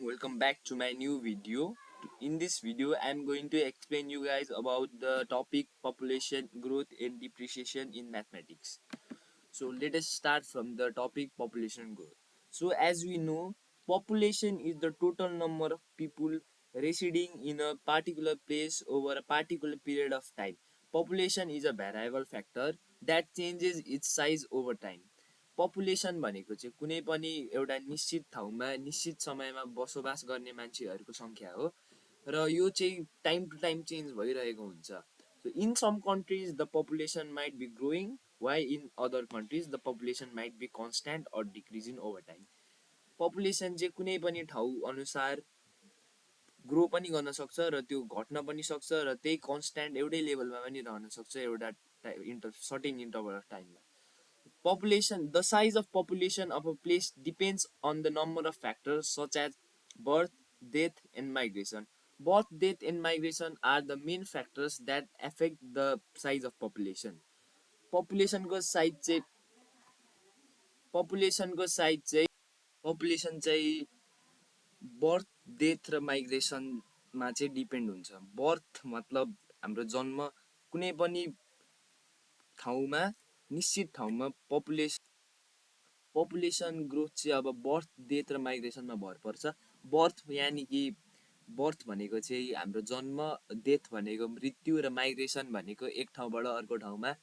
welcome back to my new video. In this video, I'm going to explain you guys about the topic population growth and depreciation in mathematics. So let us start from the topic population growth. So as we know, population is the total number of people residing in a particular place over a particular period of time. Population is a variable factor that changes its size over time. Population भनेको चाहिँ कुनै पनि एउटा निश्चित ठाउँमा निश्चित समयमा बसोबास गर्ने मान्छेहरूको सङ्ख्या हो र यो चाहिँ टाइम टु टाइम चेन्ज भइरहेको हुन्छ. So in some countries the population might be growing while in other countries the population might be constant or decreasing over time. Population चाहिँ कुनै पनि ठाउँ अनुसार ग्रो पनि गर्न सक्छ र त्यो घट्न पनि सक्छ र त्यही कन्स्ट्यान्ट एउटै लेभलमा पनि रहन सक्छ एउटा सर्टेन इन्टरभल अफ टाइममा. Population, the size of population of a place depends on the number of factors such as birth, death, and migration. Birth, death, and migration are the main factors that affect the size of population. Population को size चाहिँ population को size चाहिँ population चाहिँ birth death र माइग्रेसनमा चाहिँ depend हुन्छ. Birth मतलब हाम्रो जन्म कुनै पनि ठाउँमा निश्चित ठाउँमा पपुलेसन ग्रोथ चाहिँ अब बर्थ डेथ र माइग्रेसनमा भर पर्छ. बर्थ यानि कि बर्थ भनेको चाहिँ हाम्रो जन्म, डेथ भनेको मृत्यु र माइग्रेसन भनेको एक ठाउँबाट अर्को ठाउँमा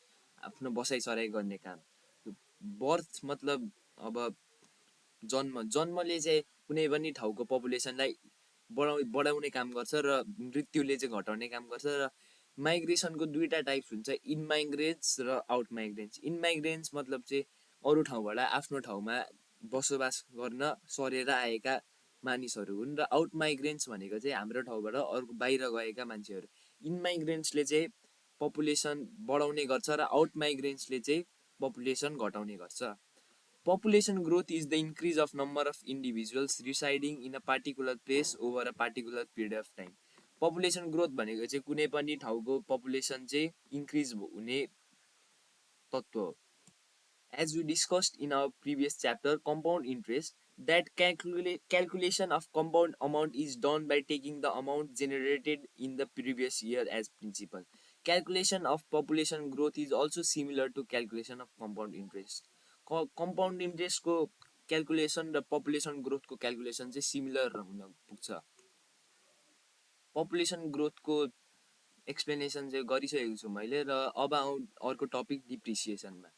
आफ्नो बसाइसराइ गर्ने काम. बर्थ मतलब अब जन्मले चाहिँ कुनै पनि ठाउँको पपुलेसनलाई बढाउने काम गर्छ र मृत्युले चाहिँ घटाउने काम गर्छ. र माइग्रेसनको दुईवटा टाइप्स हुन्छ, इन माइग्रेन्ट्स र आउट माइग्रेन्ट्स. इन माइग्रेन्ट्स मतलब चाहिँ अरू ठाउँबाट आफ्नो ठाउँमा बसोबास गर्न सरेर आएका मानिसहरू हुन् र आउट माइग्रेन्ट्स भनेको चाहिँ हाम्रो ठाउँबाट अरू बाहिर गएका मान्छेहरू. इन माइग्रेन्ट्सले चाहिँ पपुलेसन बढाउने गर्छ र आउट माइग्रेन्ट्सले चाहिँ पपुलेसन घटाउने गर्छ. Population growth is the increase of number of individuals residing in a particular place over a particular period of time. Population growth भनेको चाहिँ कुनै पनि ठाउँको population चाहिँ increase हुने तत्त्व हो. As we discussed in our previous chapter, compound interest, that calculation of compound amount is done by taking the amount generated in the previous year as principal. Calculation of population growth is also similar to calculation of compound interest. Compound interest को calculation र population ग्रोथको calculation चाहिँ similar हुन पुग्छ. Population ग्रोथको explanation चाहिँ गरिसकेको छु मैले र अब अर्को topic डिप्रिसिएसनमा.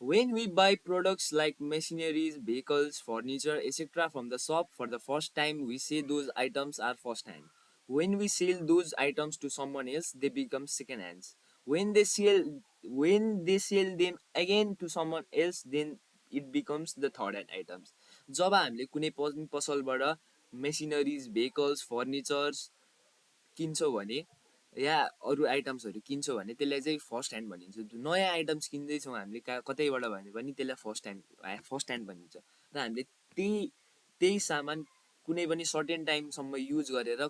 When we buy products like machineries, vehicles, furniture, etc. from the shop for the first time, we say those items are first hand. When we sell those items to someone else, they become second hands. When they sell them again to someone else, then it becomes the third hand items. जब हामीले कुनै पसलबाट machineries, vehicles, furnitures किन्छौँ भने या अरू आइटम्सहरू किन्छौँ भने त्यसलाई चाहिँ फर्स्ट ह्यान्ड भनिन्छ. नयाँ आइटम्स किन्दैछौँ हामीले कतैबाट भने पनि त्यसलाई फर्स्ट ह्यान्ड भनिन्छ. र हामीले त्यही सामान कुनै पनि सर्टेन टाइमसम्म युज गरेर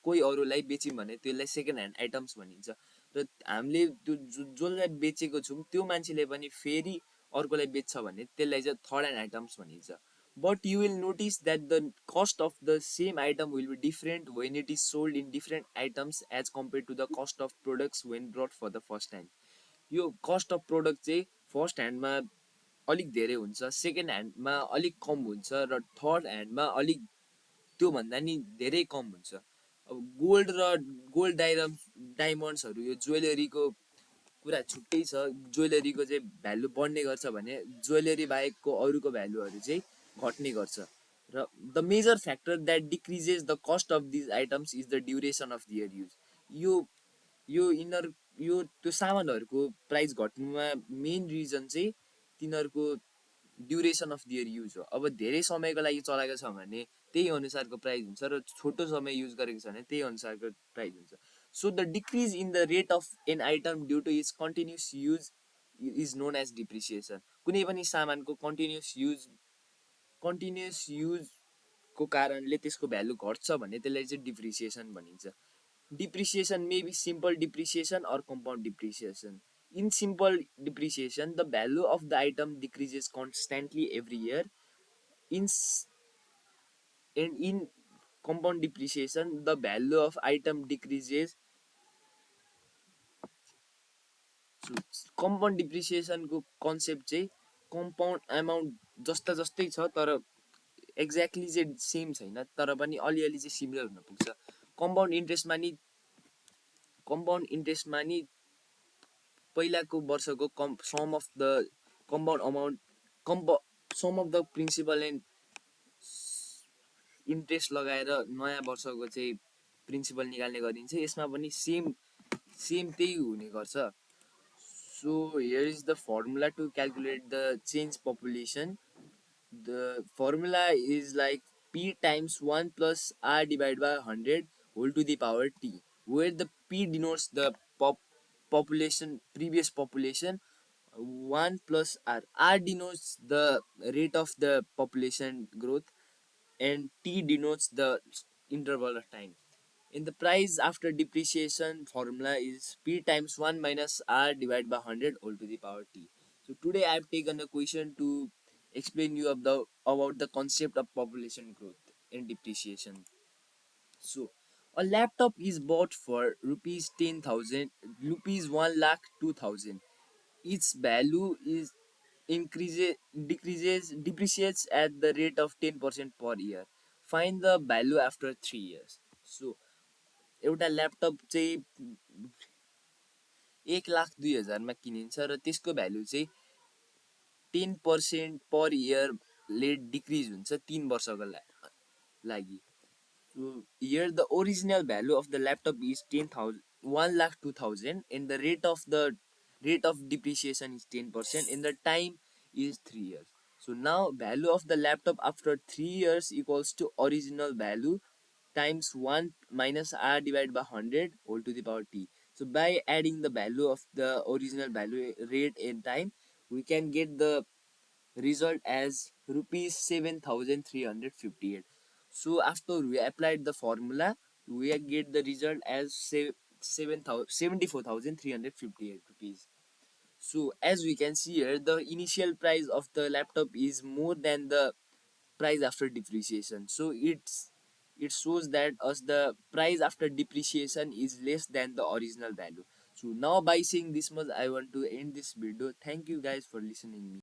कोही अरूलाई बेच्यौँ भने त्यसलाई सेकेन्ड ह्यान्ड आइटम्स भनिन्छ. र हामीले त्यो जसलाई बेचेको छौँ त्यो मान्छेले पनि फेरि अर्कोलाई बेच्छ भने त्यसलाई चाहिँ थर्ड ह्यान्ड आइटम्स भनिन्छ. But you will notice that the cost of the same item will be different when it is sold in different items as compared to the cost of products when brought for the first time. यो cost of product चाहिँ first ह्यान्डमा अलिक धेरै हुन्छ, second ह्यान्डमा अलिक कम हुन्छ र third ह्यान्डमा अलिक त्योभन्दा नि धेरै कम हुन्छ. अब गोल्ड डायमन्ड्सहरू यो ज्वेलरीको कुरा छुट्टै छ. ज्वेलरीको चाहिँ भ्यालु बढ्ने गर्छ भने ज्वेलरी बाहेकको अरूको भ्यालुहरू चाहिँ घट्ने गर्छ. र the major factor that decreases the cost of these items is the duration of their use. यो त्यो सामानहरूको प्राइस घट्नुमा मेन रिजन चाहिँ तिनीहरूको ड्युरेसन अफ दियर युज हो. अब धेरै समयको लागि चलाएको छ भने त्यही अनुसारको प्राइस हुन्छ र छोटो समय युज गरेको छ भने त्यही अनुसारको प्राइस हुन्छ. So the decrease in the rate of an item due to its continuous use is known as depreciation. कुनै पनि सामानको कन्टिन्युस युज को कारणले त्यसको भ्यालु घट्छ भने त्यसलाई चाहिँ डिप्रिसिएसन भनिन्छ. Depreciation may be simple depreciation or compound depreciation. In simple depreciation, the value of the item decreases constantly every year. And in compound depreciation, the value of item decreases. So compound depreciation को concept चाहिँ compound amount जस्ता जस्तै छ तर exactly चाहिँ same छैन तर पनि अलिअलि चाहिँ सिमिलर हुन पुग्छ कम्पाउन्ड इन्ट्रेस्टमा नि पहिलाको वर्षको sum of the compound amount sum of the principal and interest लगाएर नयाँ वर्षको चाहिँ प्रिन्सिपल निकाल्ने गरिन्छ यसमा पनि सेम सेम त्यही हुने गर्छ so here is the formula to calculate the change population the formula is like p times 1 plus r divided by 100 whole to the power t, where the p denotes the population, previous population, 1 plus r denotes the rate of the population growth, and t denotes the interval of time. In the price after depreciation formula is p times 1 minus r divided by 100 all to the power t. So today I have taken a question to explain you about the concept of population growth and depreciation. So a laptop is bought for rupees 10,000, rupees 1 lakh 2,000. Its value is increases decreases depreciates at the rate of 10% per year. Find the value after 3 years. So एउटा laptop चाहिँ 1,02,000मा किनिन्छ र त्यसको value चाहिँ 10% पर इयरले decrease हुन्छ 3 वर्षको लागि So here the original value of the laptop is 10,000 1,02,000 and the rate of depreciation is 10% and the time is 3 years. So now value of the laptop after 3 years equals to original value times 1 minus r divided by 100 whole to the power t. So by adding the value of the original value rate and time we can get the result as rupees 7,358. So after we applied the formula we get the result as 74,358 rupees. So as we can see here the initial price of the laptop is more than the price after depreciation, so it shows that as the price after depreciation is less than the original value. So now by saying this much I want to end this video. Thank you guys for listening me.